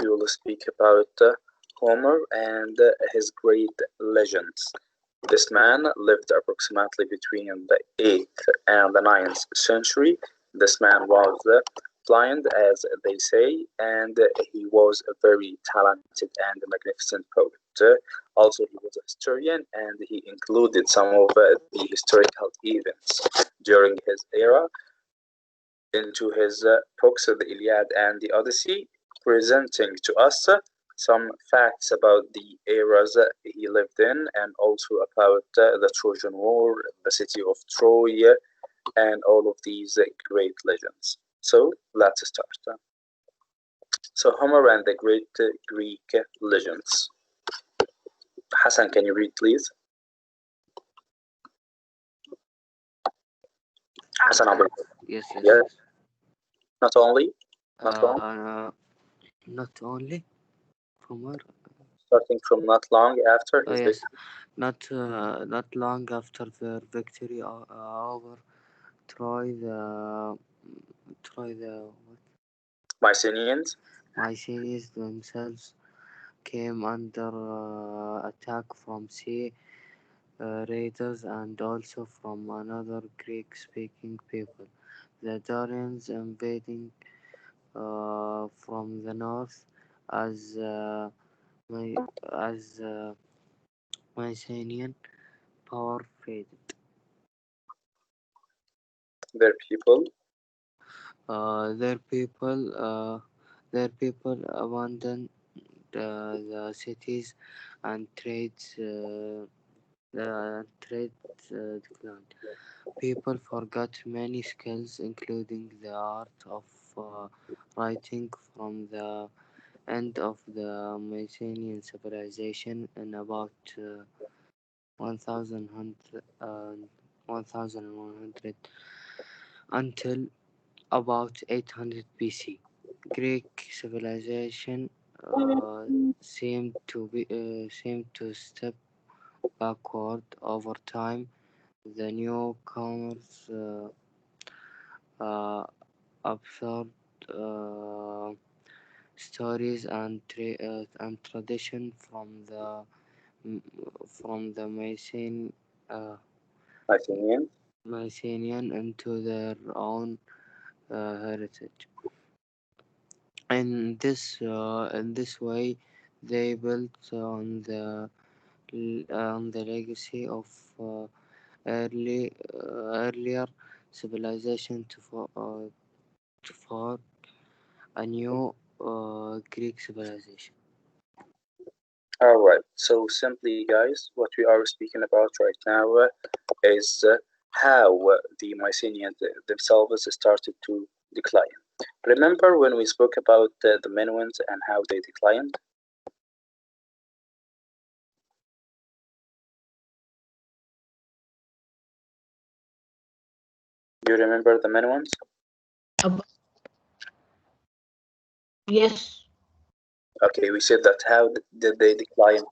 we will speak about Homer and his great legends. This man lived approximately between the 8th and the 9th century. This man was blind, as they say, and he was a very talented and magnificent poet. Also, he was a historian, and he included some of the historical events during his era into his books, the Iliad and the Odyssey, presenting to us some facts about the eras he lived in and also about the Trojan War, the city of Troy, and all of these great legends. So let's start. So Homer and the great Greek legends. Hassan, can you read, please? Hassan, Yes, yes, yeah, yes. not only, not long, Not only Homer. starting from not long after his Yes, victory. not long after their victory over Troy, what? Mycenaeans. Mycenaeans themselves came under attack from sea raiders and also from another Greek-speaking people. The Dorians invading from the north as my as Mycenaean power faded. Their people. Their people abandoned the cities and trades declined. People forgot many skills, including the art of writing from the end of the Mycenaean civilization in about 1100 until about 800 BC. Greek civilization seemed to step backward over time. The newcomers absorbed stories and tradition from the Mycenaeans. Mycenaean into their own heritage. In this way, they built on the legacy of earlier civilization to form a new Greek civilization. All right. So simply, guys, what we are speaking about right now is how the Mycenaeans themselves started to decline. Remember when we spoke about the Minoans and how they declined? Do you remember the Minoans? Yes. Okay, we said that how did they decline?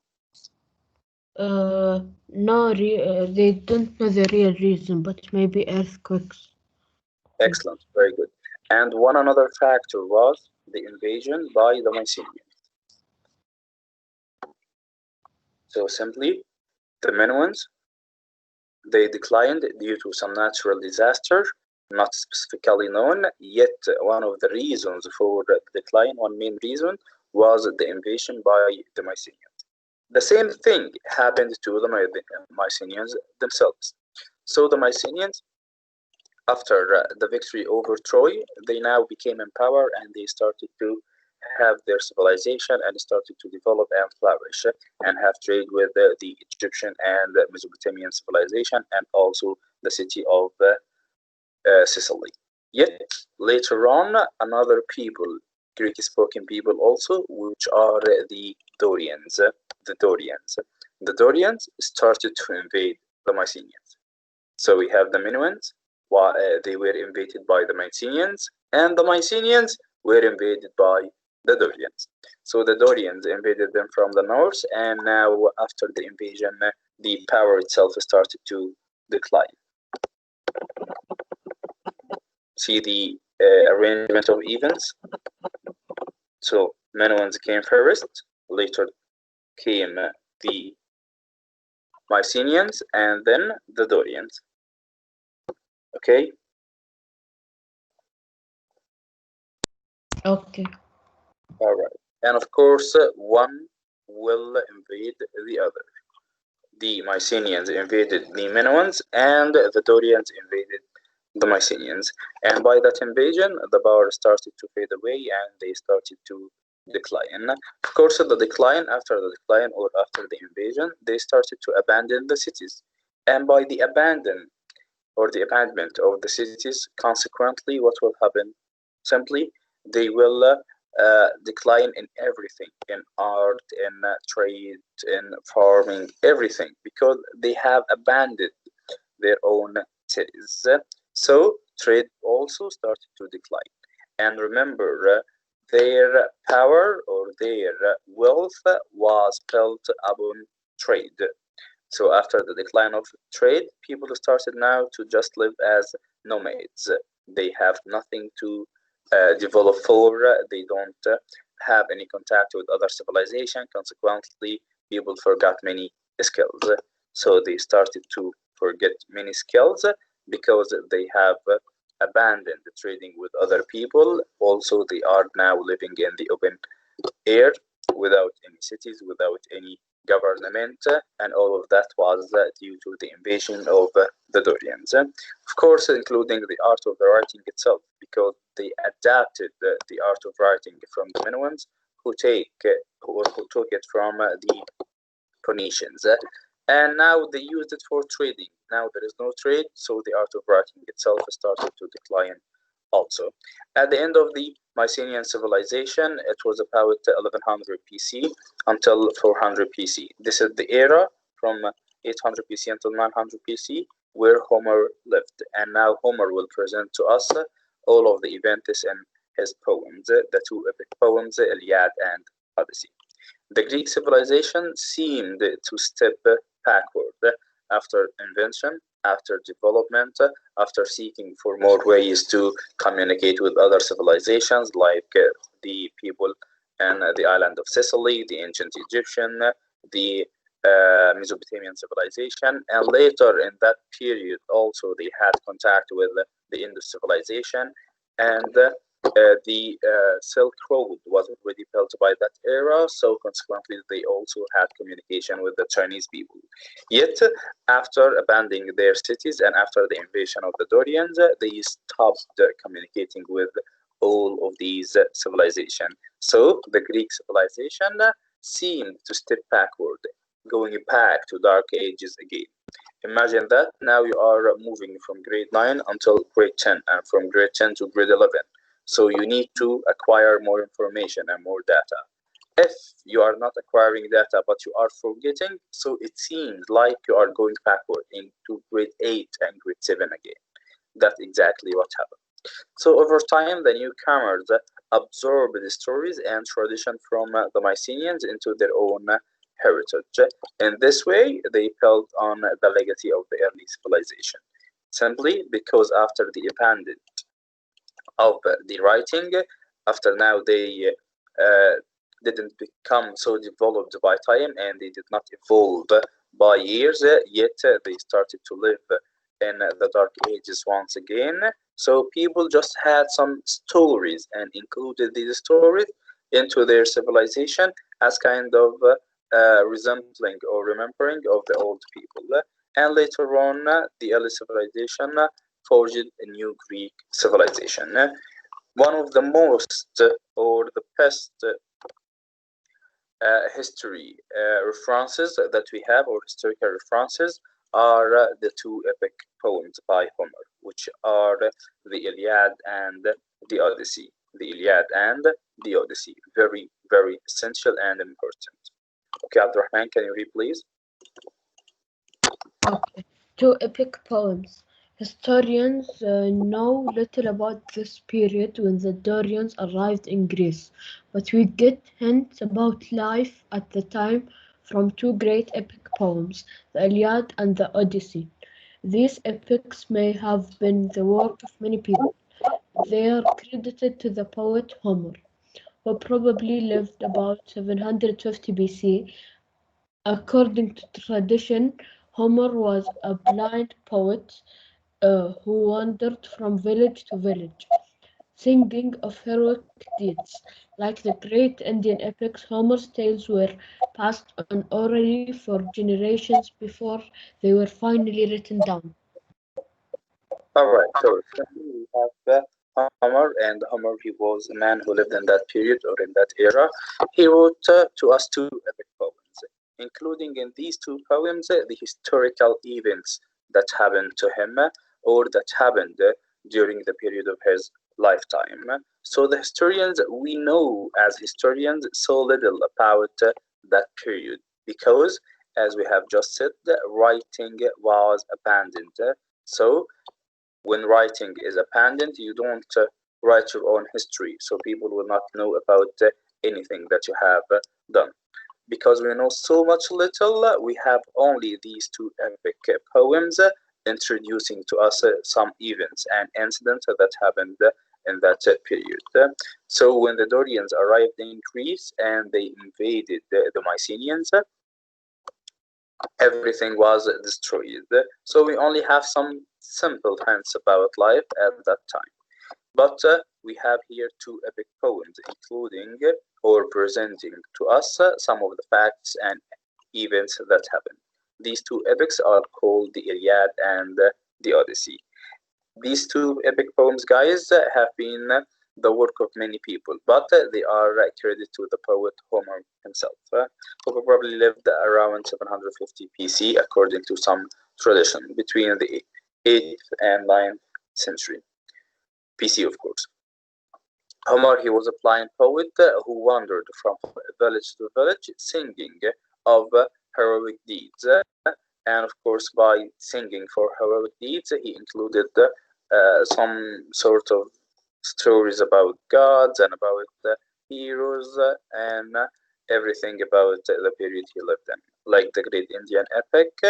No, they don't know the real reason, but maybe earthquakes. Excellent, very good. And one another factor was the invasion by the Mycenaeans. So simply, the Minoans, they declined due to some natural disaster, not specifically known, yet one of the reasons for the decline, one main reason, was the invasion by the Mycenaeans. The same thing happened to the Mycenaeans themselves. So the Mycenaeans, after the victory over Troy, they now became in power and they started to have their civilization and started to develop and flourish and have trade with the Egyptian and Mesopotamian civilization and also the city of Sicily. Yet later on, another people, Greek-spoken people also, which are the Dorians. The Dorians. The Dorians started to invade the Mycenaeans. So we have the Minoans, they were invaded by the Mycenaeans, and the Mycenaeans were invaded by the Dorians. So the Dorians invaded them from the north, and now after the invasion, the power itself started to decline. See the arrangement of events. So Minoans came first, later came the Mycenaeans, and then the Dorians. Okay? Okay. All right. And of course, one will invade the other. The Mycenaeans invaded the Minoans, and the Dorians invaded the Mycenaeans. And by that invasion, the power started to fade away and they started to decline. Of course, after the decline or after the invasion, they started to abandon the cities. And by the abandonment of the cities, consequently, what will happen? Simply, they will decline in everything, in art, in trade, in farming, everything, because they have abandoned their own cities. So trade also started to decline. And remember, their power or their wealth was built upon trade. So after the decline of trade, people started now to just live as nomads. They have nothing to develop for. They don't have any contact with other civilization. Consequently, people forgot many skills. So they started to forget many skills because they have abandoned trading with other people. Also, they are now living in the open air without any cities, without any government, and all of that was due to the invasion of the Dorians. Of course, including the art of the writing itself, because they adapted the art of writing from the Minoans, who took it from the Phoenicians. And now they used it for trading. Now there is no trade, so the art of writing itself started to decline also. At the end of the Mycenaean civilization, it was about 1100 BC until 400 BC. This is the era from 800 BC until 900 BC where Homer lived. And now Homer will present to us all of the events in his poems, the two epic poems, Iliad and Odyssey. The Greek civilization seemed to step backward after invention, after development, after seeking for more ways to communicate with other civilizations like the people in the island of Sicily, the ancient Egyptian, the Mesopotamian civilization, and later in that period also they had contact with the Indus civilization, and the Silk Road was already built by that era, so consequently they also had communication with the Chinese people. Yet, after abandoning their cities and after the invasion of the Dorians, they stopped communicating with all of these civilizations. So the Greek civilization seemed to step backward, going back to dark ages again. Imagine that now you are moving from grade 9 until grade 10 and from grade 10 to grade 11. So you need to acquire more information and more data. If you are not acquiring data but you are forgetting, so it seems like you are going backward into grade 8 and grade 7 again. That's exactly what happened. So over time, the newcomers absorbed the stories and tradition from the Mycenaeans into their own heritage. In this way, they built on the legacy of the early civilization, simply because after the abandonment of the writing, after now they didn't become so developed by time and they did not evolve by years, yet they started to live in the dark ages once again. So people just had some stories and included these stories into their civilization as kind of resembling or remembering of the old people. And later on, the early civilization forged a new Greek civilization. One of the most or the best history references that we have, or historical references, are the two epic poems by Homer, which are the Iliad and the Odyssey. The Iliad and the Odyssey. Very, very essential and important. Okay, Abdurrahman, can you read, please? Okay. Two epic poems. Historians know little about this period when the Dorians arrived in Greece, but we get hints about life at the time from two great epic poems, the Iliad and the Odyssey. These epics may have been the work of many people. They are credited to the poet Homer, who probably lived about 750 BC. According to tradition, Homer was a blind poet who wandered from village to village, singing of heroic deeds. Like the great Indian epics, Homer's tales were passed on orally for generations before they were finally written down. All right, so secondly, we have Homer, and Homer, he was a man who lived in that period or in that era. He wrote to us two epic poems, including in these two poems the historical events that happened to him or that happened during the period of his lifetime. So the historians, we know as historians so little about that period because, as we have just said, writing was abandoned. So when writing is abandoned, you don't write your own history, so people will not know about anything that you have done. Because we know so much little, we have only these two epic poems introducing to us some events and incidents that happened in that period. So when the Dorians arrived in Greece and they invaded the Mycenaeans, everything was destroyed. So we only have some simple hints about life at that time. But we have here two epic poems, including or presenting to us some of the facts and events that happened. These two epics are called the Iliad and the Odyssey. These two epic poems, guys, have been the work of many people, but they are credited to the poet Homer himself, who probably lived around 750 BC, according to some tradition, between the 8th and 9th century BC, of course. Homer, he was a blind poet who wandered from village to village, singing of heroic deeds. And of course, by singing for heroic deeds, he included some sort of stories about gods and about heroes and everything about the period he lived in, like the Great Indian Epic. Do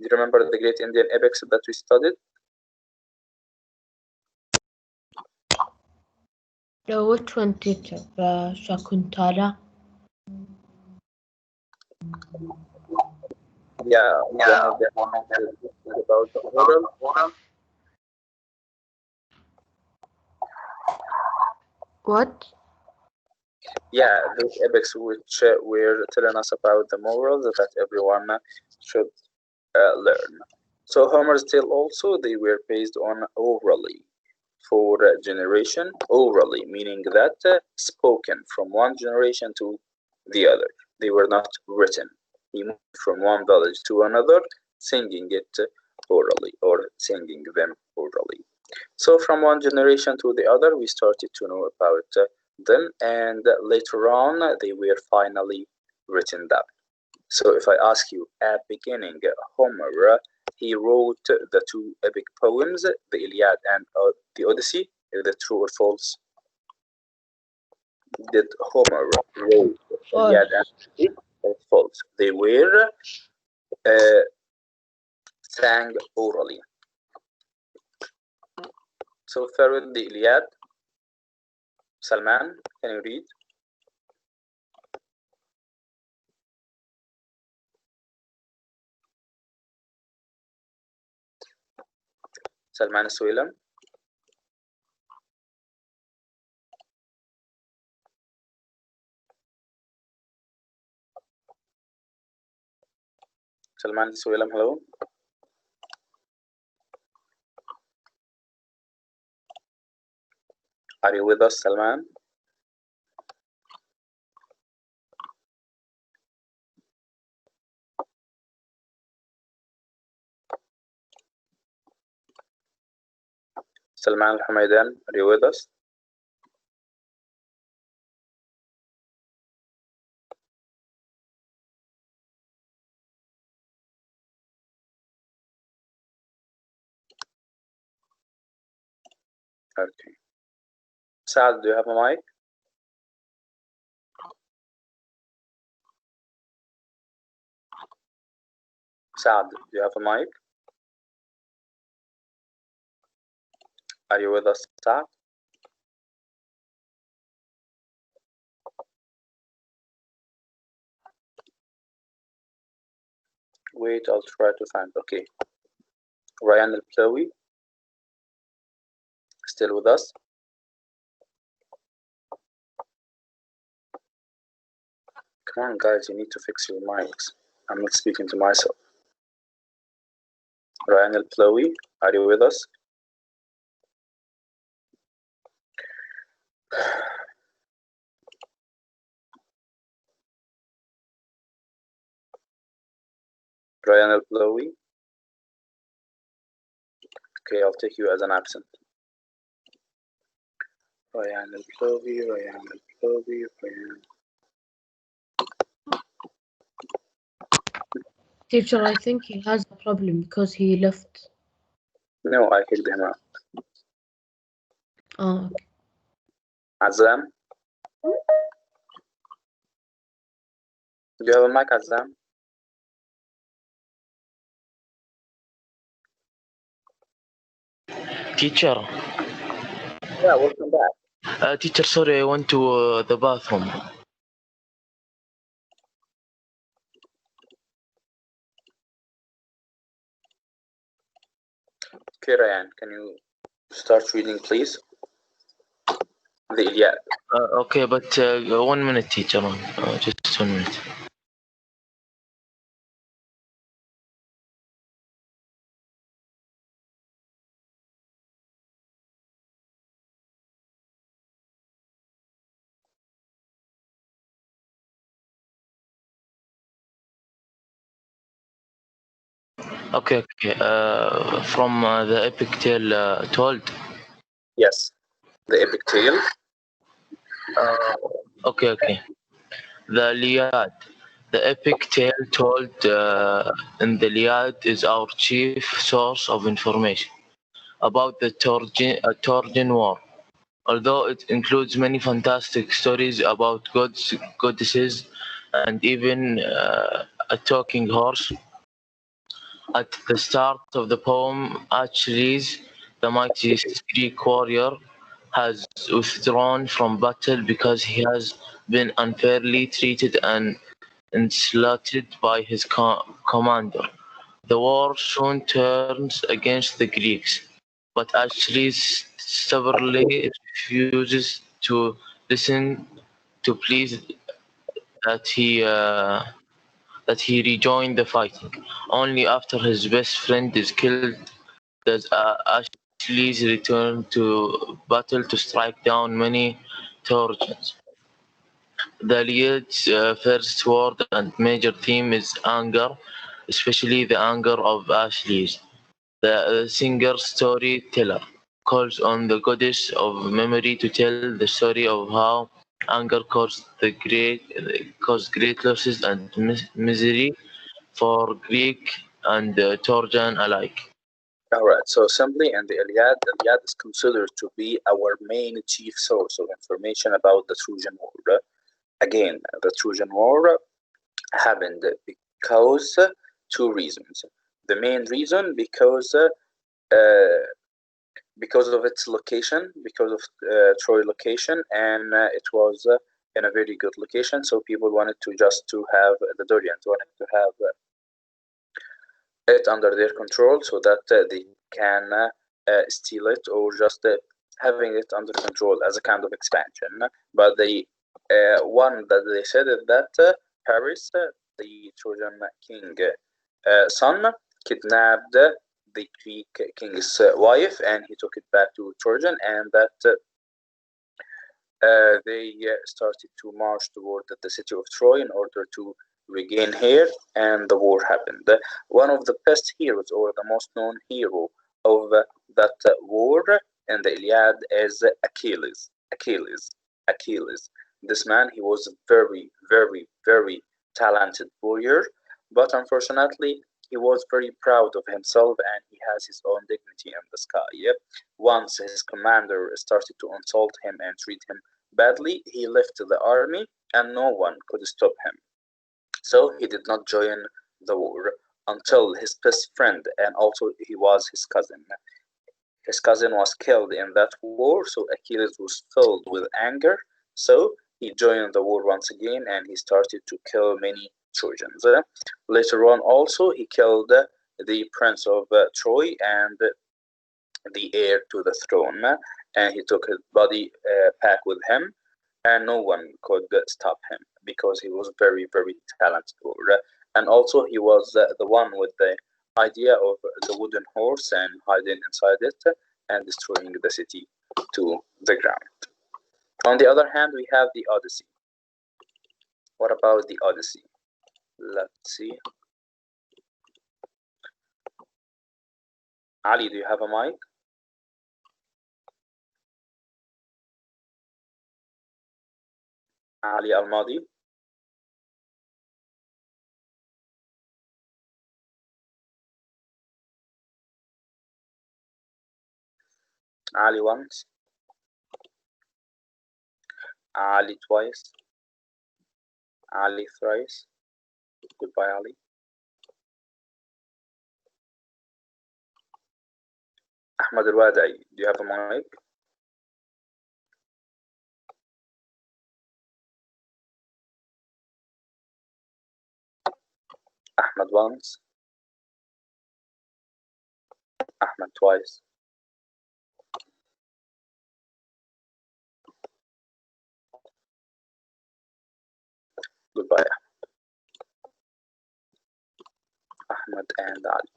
you remember the Great Indian Epics that we studied? Which one, teacher? Shakuntala? Yeah, one of them is about the moral. What? Yeah, those epics which were telling us about the morals that everyone should learn. So Homer's tale also, they were based on orally for generation, orally meaning that spoken from one generation to the other. They were not written. He moved from one village to another, singing it orally or singing them orally. So from one generation to the other, we started to know about them, and later on, they were finally written down. So if I ask you at beginning, Homer, he wrote the two epic poems, the Iliad and the Odyssey. Is it true or false? Did Homer wrote the Iliad and Odyssey? It's false. They were uh, sang orally. So Farrell, the Iliad, Salman, can you read? Salman Suilam. Salman Suilam, hello. Are you with us, Salman? Salman Al-Hamaidan, are you with us? Okay. Saad, do you have a mic? Saad, do you have a mic? Are you with us, Saad? Wait, I'll try to find. Okay, Ryan al-Plawi, still with us? Come on, guys, you need to fix your mics. I'm not speaking to myself. Ryan al-Plawi, are you with us? Ryan al-Plawi? Okay, I'll take you as an absent. Ryan al-Plawi, Ryan al-Plawi, Ryan. Teacher, I think he has a problem because he left. No, I kicked him out. Oh, okay. Azam? Do you have a mic, Azam? Teacher. Yeah, welcome back. Teacher, sorry, I went to the bathroom. Okay, Ryan, can you start reading, please? The Iliad. Okay, but 1 minute, teacher. Just 1 minute. Okay. From the epic tale told. Yes, the epic tale. Okay. The Iliad. The epic tale told in the Iliad is our chief source of information about the Trojan War. Although it includes many fantastic stories about gods, goddesses, and even a talking horse, at the start of the poem, Achilles, the mightiest Greek warrior, has withdrawn from battle because he has been unfairly treated and insulted by his commander. The war soon turns against the Greeks, but Achilles stubbornly refuses to listen to pleas that he rejoin the fighting. Only after his best friend is killed does Achilles return to battle to strike down many Trojans. The Iliad's first word and major theme is anger, especially the anger of Achilles. The singer storyteller calls on the goddess of memory to tell the story of how anger caused great losses and misery for Greek and Trojan alike. All right, so simply in the Iliad is considered to be our main chief source of information about the Trojan War. Again, the Trojan War happened because two reasons. The main reason because of its location, because of Troy location, and it was in a very good location. So people wanted to have the Dorians wanted to have it under their control so that they can steal it or just having it under control as a kind of expansion. But the one that they said is that Paris, the Trojan king son, kidnapped the Greek king's wife and he took it back to Trojan, and that they started to march toward the city of Troy in order to regain here, and the war happened. One of the best heroes, or the most known hero of that war in the Iliad, is Achilles. Achilles. This man, he was a very, very, very talented warrior, but unfortunately, he was very proud of himself and he has his own dignity in the sky. Once his commander started to insult him and treat him badly, he left the army and no one could stop him. So he did not join the war until his best friend, and also he was his cousin. His cousin was killed in that war, so Achilles was filled with anger. So he joined the war once again and he started to kill many Trojans. Later on, also, he killed the prince of Troy and the heir to the throne, and he took his body back with him, and no one could stop him because he was very, very talented warrior. And also, he was the one with the idea of the wooden horse and hiding inside it and destroying the city to the ground. On the other hand, we have the Odyssey. What about the Odyssey? Let's see. Ali, do you have a mic? Ali Al-Madi? Ali once, Ali twice, Ali thrice. Goodbye, Ali. Ahmad Al-Wadai, do you have a mic? Ahmad once, Ahmad twice. Goodbye, Ahmad and Ali.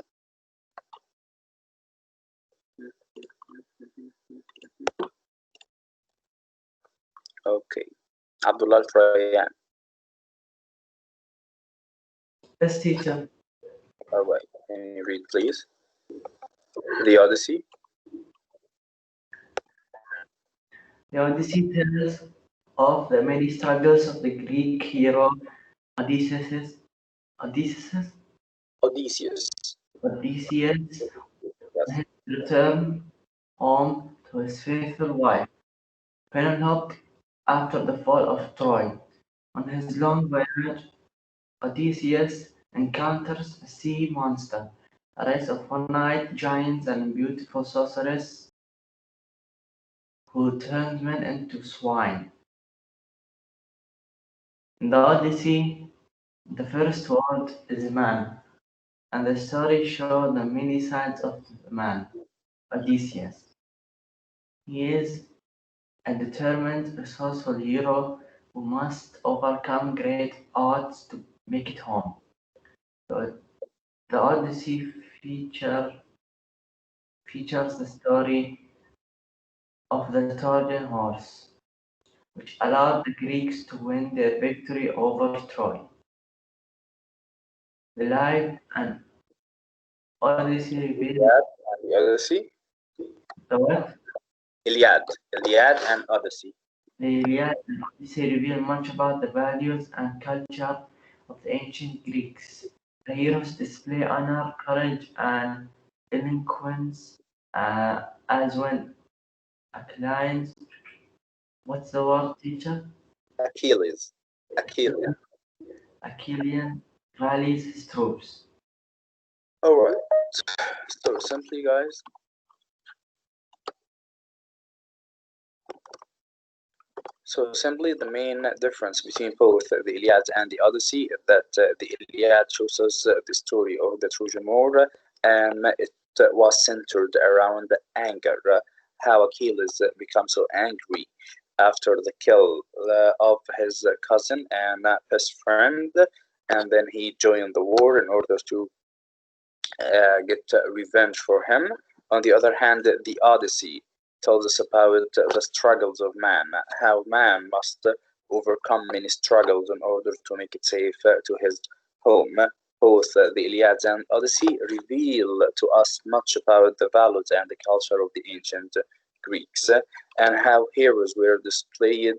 Okay, Abdullah Al-Trayan. Yes, teacher. All right, can you read, please? The Odyssey. The Odyssey tells of the many struggles of the Greek hero Odysseus Odysseus. on his return home to his faithful wife, Penelope, after the fall of Troy. On his long voyage, Odysseus encounters a sea monster, a race of one-eyed giants and a beautiful sorceress who turns men into swine. In the Odyssey, the first word is man, and the story shows the many sides of the man, Odysseus. He is a determined, resourceful hero who must overcome great odds to make it home. The Odyssey features the story of the Trojan horse, which allowed the Greeks to win their victory over Troy. The life and Odyssey reveal Iliad and the Odyssey. the what? Iliad and Odyssey. The Iliad and Odyssey reveal much about the values and culture of the ancient Greeks. The heroes display honor, courage, and eloquence, as when Achilles, what's the word, teacher? Achilles. Achilles rallies his troops. All right. So simply, guys, the main difference between both the Iliad and the Odyssey is that the Iliad shows us the story of the Trojan War, and it was centered around anger, how Achilles becomes so angry after the kill of his cousin and best friend, and then he joined the war in order to get revenge for him. On the other hand, the Odyssey tells us about the struggles of man, how man must overcome many struggles in order to make it safe to his home. Both the Iliad and Odyssey reveal to us much about the values and the culture of the ancient Greeks, and how heroes were displayed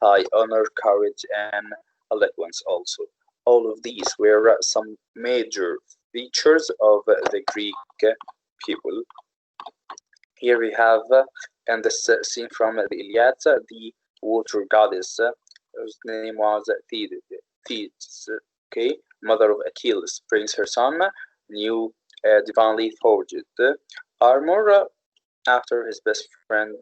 by honor, courage, and eloquence also. All of these were some major features of the Greek people. Here we have in this scene from the Iliad, the water goddess, whose name was Thetis, okay, mother of Achilles, brings her son new divinely forged armor after his best friend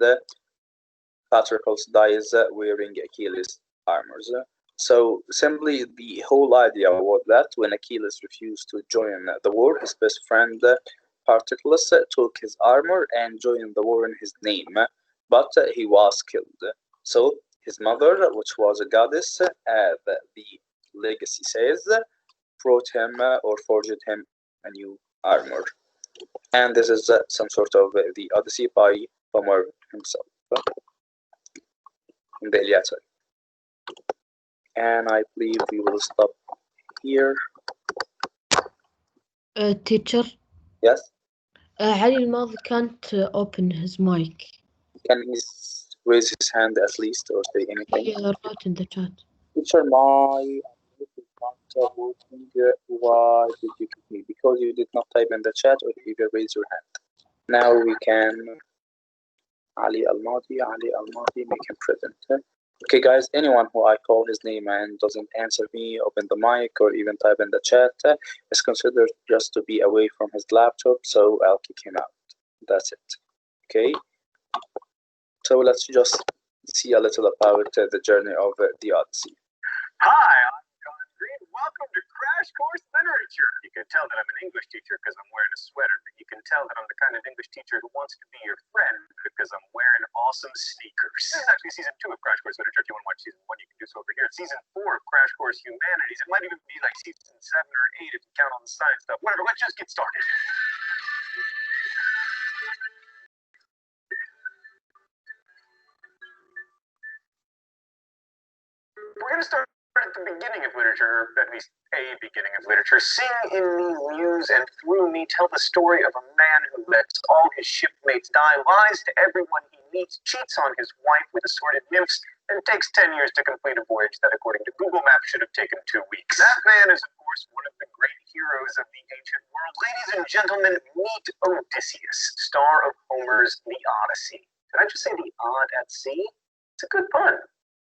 Patroclus dies wearing Achilles' armors. So simply the whole idea was that when Achilles refused to join the war, his best friend Patroclus took his armor and joined the war in his name, but he was killed. So his mother, which was a goddess, the legacy says, brought him or forged him a new armor. And this is some sort of the Odyssey by Homer himself in the Iliad. And I believe we will stop here. Teacher, Yes? علي الماضي can't open his mic. Can he raise his hand at least or say anything? He wrote in the chat. Teacher, my mic is not working. Why did you kick me? Because you did not type in the chat or even raise your hand. Now we can Ali Al-Madi, make him present. Okay, guys, anyone who I call his name and doesn't answer me, open the mic, or even type in the chat is considered just to be away from his laptop, so I'll kick him out. That's it. Okay? So let's just see a little about the journey of the Odyssey. Hi, I'm John Green. Welcome to Crash Course Literature. You can tell that I'm an English teacher because I'm wearing a sweater, but you can tell that I'm the kind of English teacher who wants to be your friend because I'm wearing awesome sneakers. This is actually season 2 of Crash Course Literature. If you want to watch season 1, you can do so over here. It's season 4 of Crash Course Humanities. It might even be like season 7 or 8 if you count all the science stuff. Whatever, let's just get started. We're going to start at the beginning of literature, at least a beginning of literature. Sing in me, muse, and through me tell the story of a man who lets all his shipmates die, lies to everyone he meets, cheats on his wife with assorted nymphs, and takes 10 years to complete a voyage that, according to Google Maps, should have taken 2 weeks. That man is, of course, one of the great heroes of the ancient world. Ladies and gentlemen, meet Odysseus, star of Homer's The Odyssey. Did I just say the odd at sea? It's a good pun.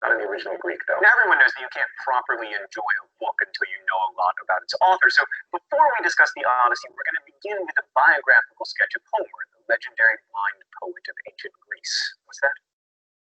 Not in the original Greek, though. Now, everyone knows that you can't properly enjoy a book until you know a lot about its author. So before we discuss the Odyssey, we're going to begin with a biographical sketch of Homer, the legendary blind poet of ancient Greece. What's that?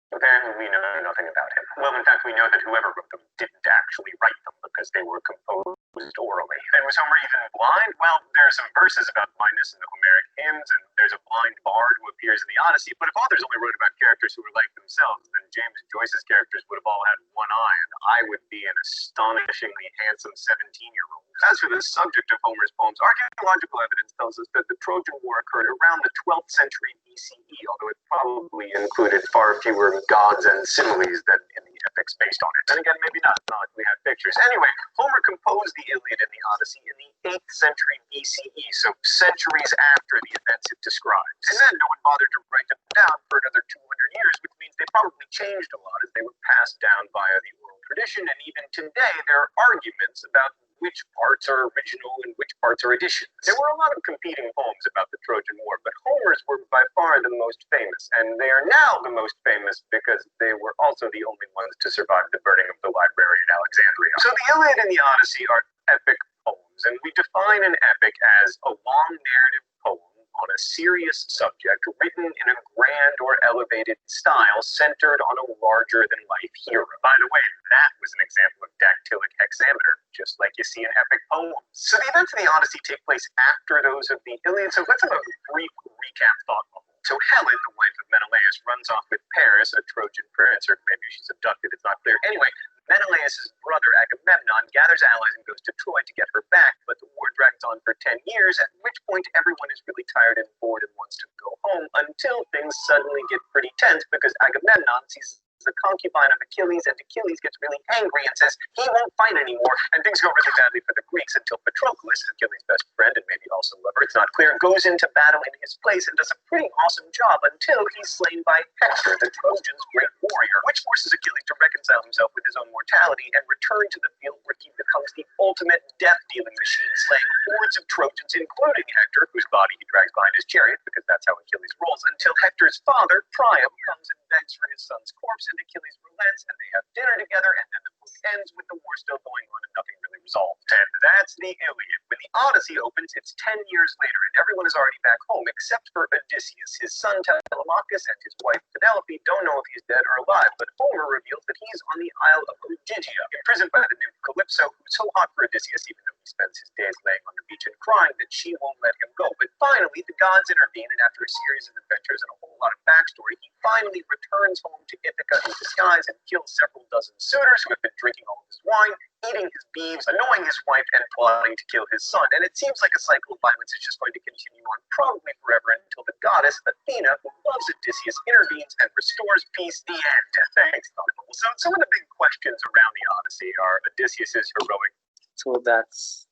Apparently, we know nothing about him. Well, in fact, we know that whoever wrote them didn't actually write them because they were composed orally. And was Homer even blind? Well, there are some verses about blindness in the Homeric hymns, and there's a blind bard who appears in the Odyssey. But if authors only wrote about characters who were like themselves, then James Joyce's characters would have all had one eye, and I would be an astonishingly handsome 17-year-old. As for the subject of Homer's poems, archaeological evidence tells us that the Trojan War occurred around the 12th century BCE, although it probably included far fewer gods and similes than in the epics based on it. And again, maybe not like we have pictures. Anyway, Homer composed the Iliad and the Odyssey in the 8th century BCE, so centuries after the events it describes. And then no one bothered to write them down for another 200 years, which means they probably changed a lot as they were passed down via the oral tradition. And even today, there are arguments about which parts are original and which parts are additions. There were a lot of competing poems about the Trojan War, but Homer's were by far the most famous, and they are now the most famous because they were also the only ones to survive the burning of the library at Alexandria. So the Iliad and the Odyssey are epic poems, and we define an epic as a long narrative poem on a serious subject written in a grand or elevated style centered on a larger-than-life hero. By the way, that was an example of dactylic hexameter, just like you see in epic poems. So the events of the Odyssey take place after those of the Iliad, so let's have a brief recap thought bubble. So Helen, the wife of Menelaus, runs off with Paris, a Trojan prince, or maybe she's abducted, it's not clear. Anyway, Menelaus' brother Agamemnon gathers allies and goes to Troy to get her back, but the war drags on for 10 years, at which point everyone is really tired and bored and wants to go home, until things suddenly get pretty tense because Agamemnon sees the concubine of Achilles, and Achilles gets really angry and says he won't fight anymore, and things go really badly for the Greeks until Patroclus, Achilles' best friend and maybe also lover, it's not clear, goes into battle in his place and does a pretty awesome job until he's slain by Hector, the Trojans' great warrior, which forces Achilles to reconcile himself with his own mortality and return to the field where he becomes the ultimate death-dealing machine, slaying hordes of Trojans, including Hector, whose body he drags behind his chariot, because that's how Achilles rolls, until Hector's father, Priam, comes and begs for his son's corpse, and Achilles relents, and they have dinner together, and then the book ends with the war still going on and nothing really resolved. And that's the Iliad. When the Odyssey opens, it's 10 years later, and everyone is already back home, except for Odysseus. His son Telemachus and his wife Penelope don't know if he's dead or alive, but Homer reveals that he's on the Isle of Didyia, imprisoned by the nymph Calypso, who's so hot for Odysseus, even though he spends his days laying on the beach and crying, that she won't let him go. But finally, the gods intervene, and after a series of adventures and a whole lot of backstory, he finally returns home to Ithaca in disguise and kills several dozen suitors who have been drinking all of his wine, eating his beeves, annoying his wife, and plotting to kill his son. And it seems like a cycle of violence is just going to continue on probably forever until the goddess Athena, who loves Odysseus, intervenes and restores peace. The end. Thanks, Michael. So some of the big questions around the Odyssey are Odysseus's heroic. So that's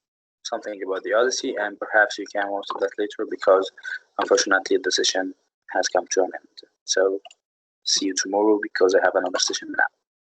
something about the Odyssey, and perhaps you can watch that later because unfortunately the session has come to an end. So see you tomorrow because I have another session now.